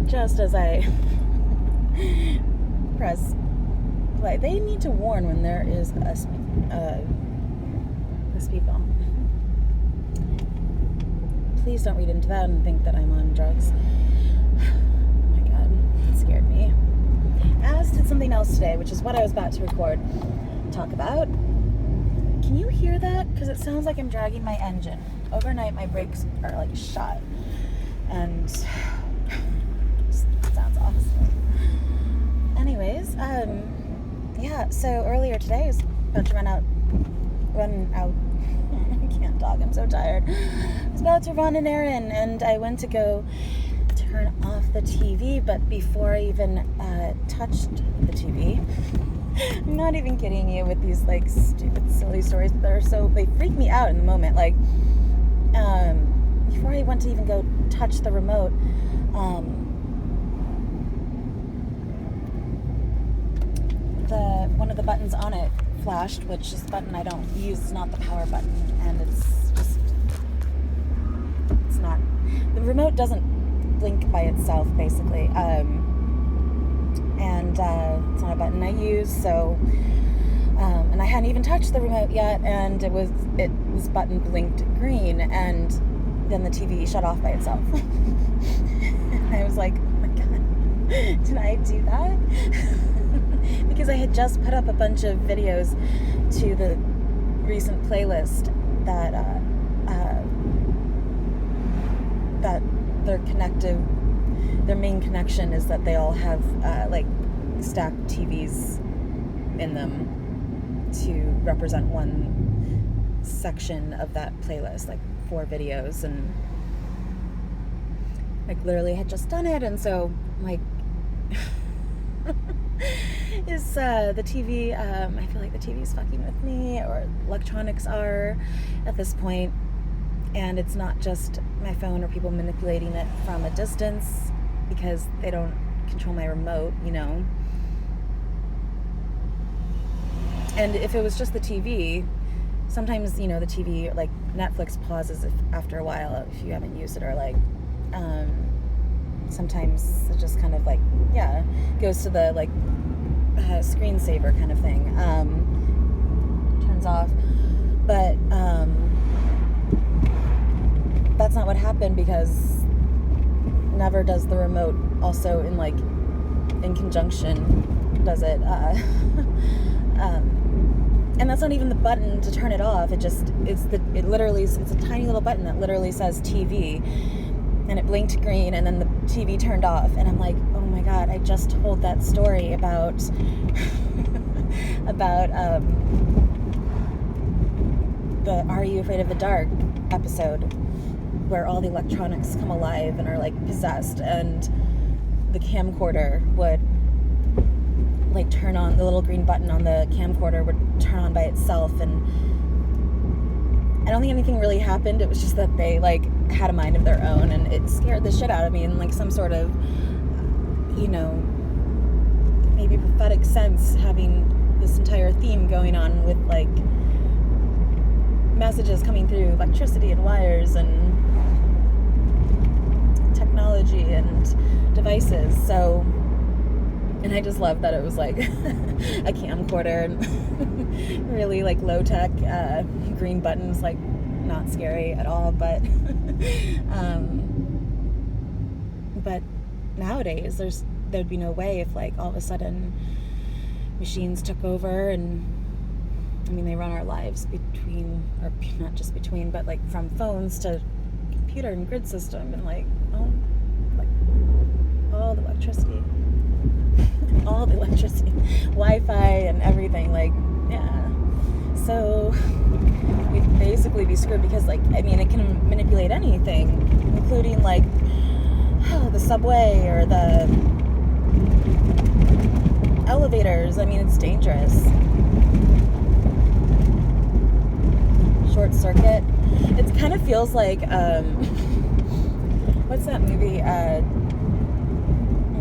just as I press play. They need to warn when there is a speedball. Please don't read into that and think that I'm on drugs. Oh my god, it scared me. As did something else today, which is what I was about to talk about. Can you hear that? Because it sounds like I'm dragging my engine. Overnight, my brakes are like shot. And it sounds awesome. Anyways, yeah, so earlier today I was about to run out. I can't talk, I'm so tired. I was about to run an errand, and I went to go turn off the TV, but before I even touched the TV, I'm not even kidding you with these like stupid silly stories that are they freak me out in the moment. Like before I went to even go touch the remote, one of the buttons on it flashed, which is the button I don't use. It's not the power button, and it's not, the remote doesn't blink by itself, basically, and it's not a button I use, so and I hadn't even touched the remote yet, and this button blinked green, and then the TV shut off by itself. And I was like, oh my god, did I do that? Because I had just put up a bunch of videos to the recent playlist that their main connection is that they all have like stacked TVs in them to represent one section of that playlist, like 4 videos, and like literally had just done it, and so like is the TV, I feel like the TV's fucking with me, or electronics are at this point, and it's not just my phone or people manipulating it from a distance because they don't control my remote, you know. And if it was just the TV, sometimes, you know, the TV, like Netflix pauses after a while if you haven't used it, or like sometimes it just kind of like, yeah, goes to the like screensaver kind of thing, turns off, but that's not what happened, because never does the remote also in conjunction does it, and that's not even the button to turn it off. It's a tiny little button that literally says TV, and it blinked green, and then the TV turned off, and I'm like, oh my god, I just told that story about the Are You Afraid of the Dark episode, where all the electronics come alive and are like possessed, and the camcorder would like turn on, the little green button on the camcorder would turn on by itself, and I don't think anything really happened. It was just that they like had a mind of their own, and it scared the shit out of me in like some sort of, you know, maybe prophetic sense, having this entire theme going on with like messages coming through electricity and wires and technology and devices. So, and I just love that it was like a camcorder and really like low tech, green buttons, like not scary at all, but but nowadays there'd be no way if like all of a sudden machines took over, and I mean they run our lives between, or not just between, but like from phones to computer and grid system, and like all the electricity Wi-Fi and everything, like, yeah, so we'd basically be screwed, because like, I mean, it can manipulate anything, including like the subway or the elevators. I mean, it's dangerous. Short circuit. It kind of feels like what's that movie where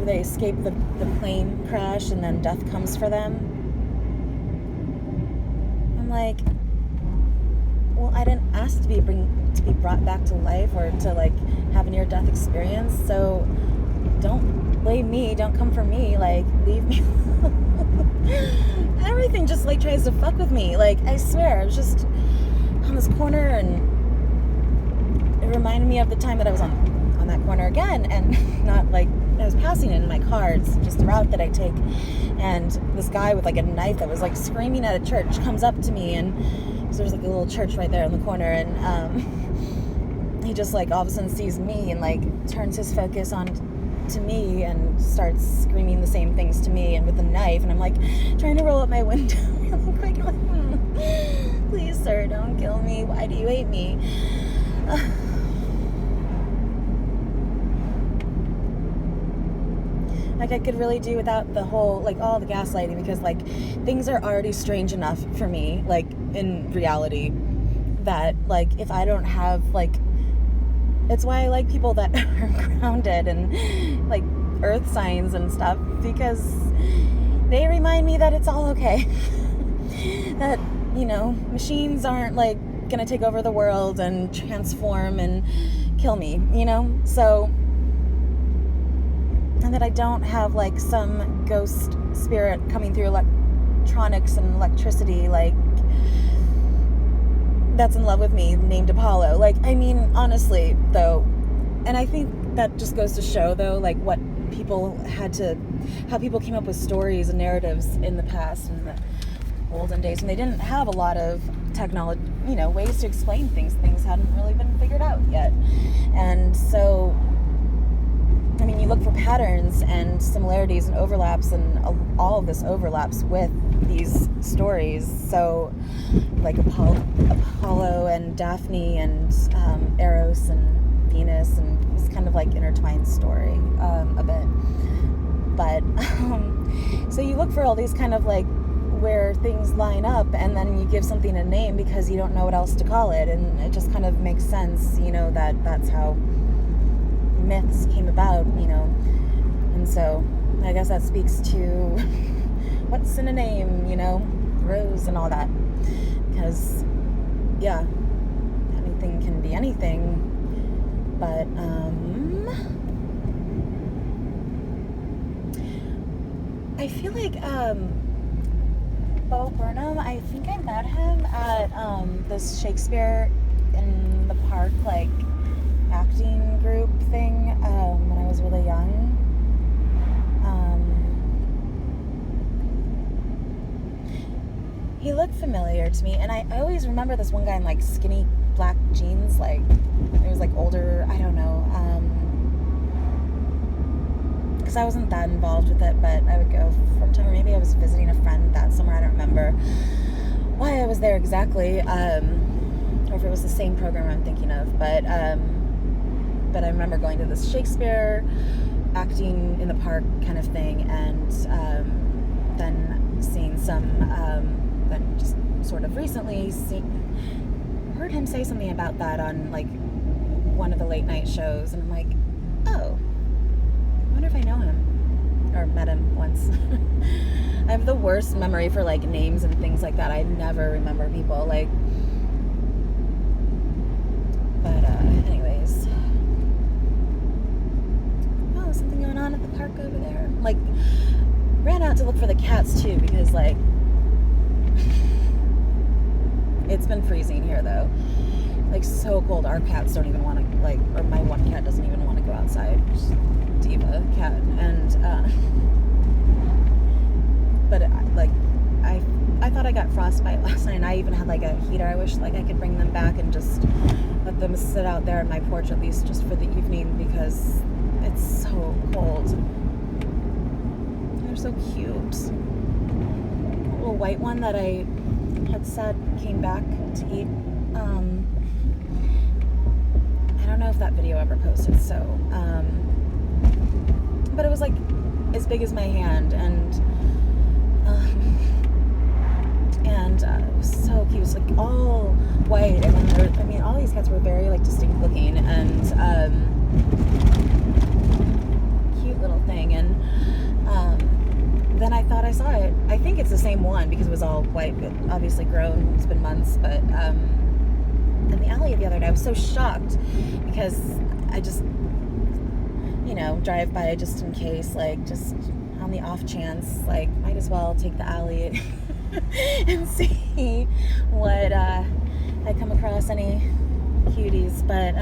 they escape the plane crash and then death comes for them? I'm like, well, I didn't ask to be brought back to life or to like have a near-death experience, so don't blame me, don't come for me, like, leave me everything just, like, tries to fuck with me. Like, I swear, I was just on this corner, and it reminded me of the time that I was on that corner again, and not, like, I was passing in my car. It's just a route that I take, and this guy with, like, a knife that was, like, screaming at a church comes up to me, and so there's, like, a little church right there in the corner, and he just, like, all of a sudden sees me and, like, turns his focus on to me and starts screaming the same things to me, and with a knife, and I'm, like, trying to roll up my window really quick, like, please, sir, don't kill me. Why do you hate me? Like, I could really do without the whole, like, all the gaslighting, because, like, things are already strange enough for me, like, in reality, that, like, if I don't have, like, it's why I like people that are grounded and, like, earth signs and stuff, because they remind me that it's all okay. That, you know, machines aren't, like, gonna take over the world and transform and kill me, you know? So, and that I don't have, like, some ghost spirit coming through electronics and electricity, like, that's in love with me, named Apollo. Like, I mean, honestly, though, and I think that just goes to show, though, like, what people how people came up with stories and narratives in the past, in the olden days, when they didn't have a lot of technology, you know, ways to explain things. Things hadn't really been figured out yet. And so, I mean, you look for patterns and similarities and overlaps, and all of this overlaps with these stories. So, like, Apollo and Daphne and Eros and Venus, and it's kind of like intertwined story a bit. But so you look for all these kind of, like, where things line up, and then you give something a name because you don't know what else to call it, and it just kind of makes sense, you know, that's how myths came about, you know. And so I guess that speaks to what's in a name, you know, Rose and all that, because yeah, anything can be anything. But I feel like Bo Burnham, I think I met him at this Shakespeare in the Park, like, acting group thing when I was really young. He looked familiar to me, and I always remember this one guy in, like, skinny black jeans, like, he was, like, older, I don't know, because I wasn't that involved with it, but I would go from time, or maybe I was visiting a friend that summer, I don't remember why I was there exactly, or if it was the same program I'm thinking of, but I remember going to this Shakespeare acting in the park kind of thing, and then seeing some, then just sort of recently heard him say something about that on, like, one of the late night shows, and I'm like, oh, I wonder if I know him, or met him once. I have the worst memory for, like, names and things like that. I never remember people, like, but anyways, oh, something going on at the park over there. Like, ran out to look for the cats too, because, like, it's been freezing here, though, like, so cold. Our cats don't even want to, like, or my one cat doesn't even want to go outside, just diva cat, and but I thought I got frostbite last night, and I even had, like, a heater. I wish, like, I could bring them back and just let them sit out there on my porch at least just for the evening, because it's so cold. They're so cute. A little white one that I had said came back to eat. I don't know if that video ever posted, so but it was, like, as big as my hand, and it was so cute. It was, like, all white, and then I mean, all these cats were very, like, distinct looking, and cute little thing. And then I thought I saw it. I think it's the same one, because it was all white, but obviously grown. It's been months, but in the alley the other day, I was so shocked, because drive by just in case, like, just on the off chance, like, might as well take the alley and see what I come across any cuties. But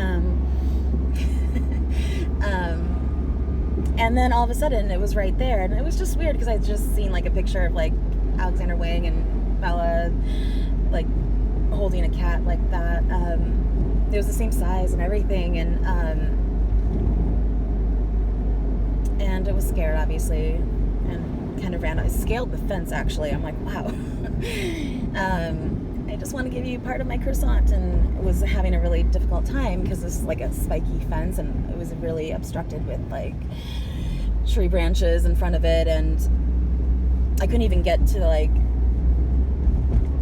and then all of a sudden it was right there, and it was just weird because I just seen like a picture of like Alexander Wang and Bella like holding a cat like that. It was the same size and everything, and it was scared, obviously, and kind of ran. I scaled the fence, actually. I'm like, wow. I just want to give you part of my croissant, and was having a really difficult time because this is like a spiky fence, and it was really obstructed with like tree branches in front of it, and I couldn't even get to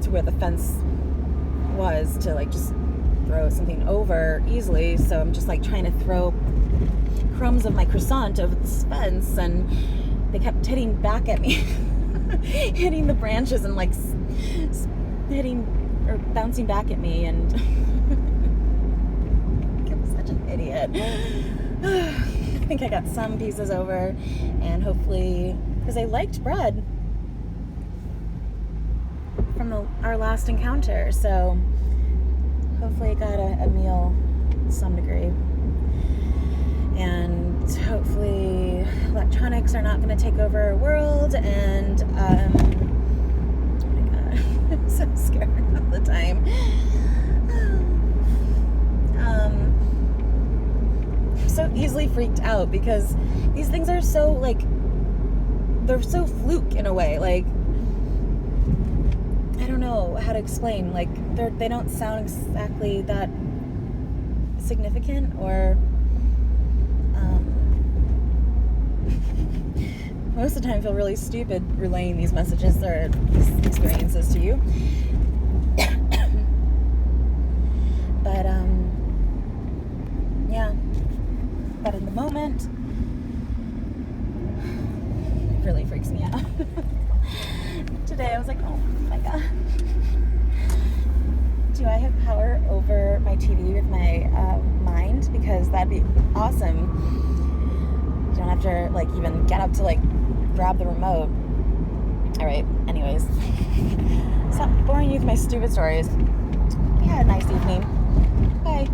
where the fence was to like just throw something over easily. So I'm just like trying to throw crumbs of my croissant over this fence, and they kept hitting back at me, hitting the branches and like hitting or bouncing back at me, and I'm such an idiot. I think I got some pieces over, and hopefully, because I liked bread from our last encounter, so hopefully I got a meal to some degree. And hopefully electronics are not going to take over our world, and oh my god, I'm so scared all the time. I'm so easily freaked out because these things are so like, they're so fluke in a way. Like, I don't know how to explain. Like, they don't sound exactly that significant, or most of the time I feel really stupid relaying these messages or these experiences to you. But yeah. But in the moment, it really freaks me out. Today I was like, oh my god. Do I have power over my TV with my mind? Because that'd be awesome. You don't have to like even get up to like grab the remote. Alright, anyways. Stop boring you with my stupid stories. We had a nice evening. Bye.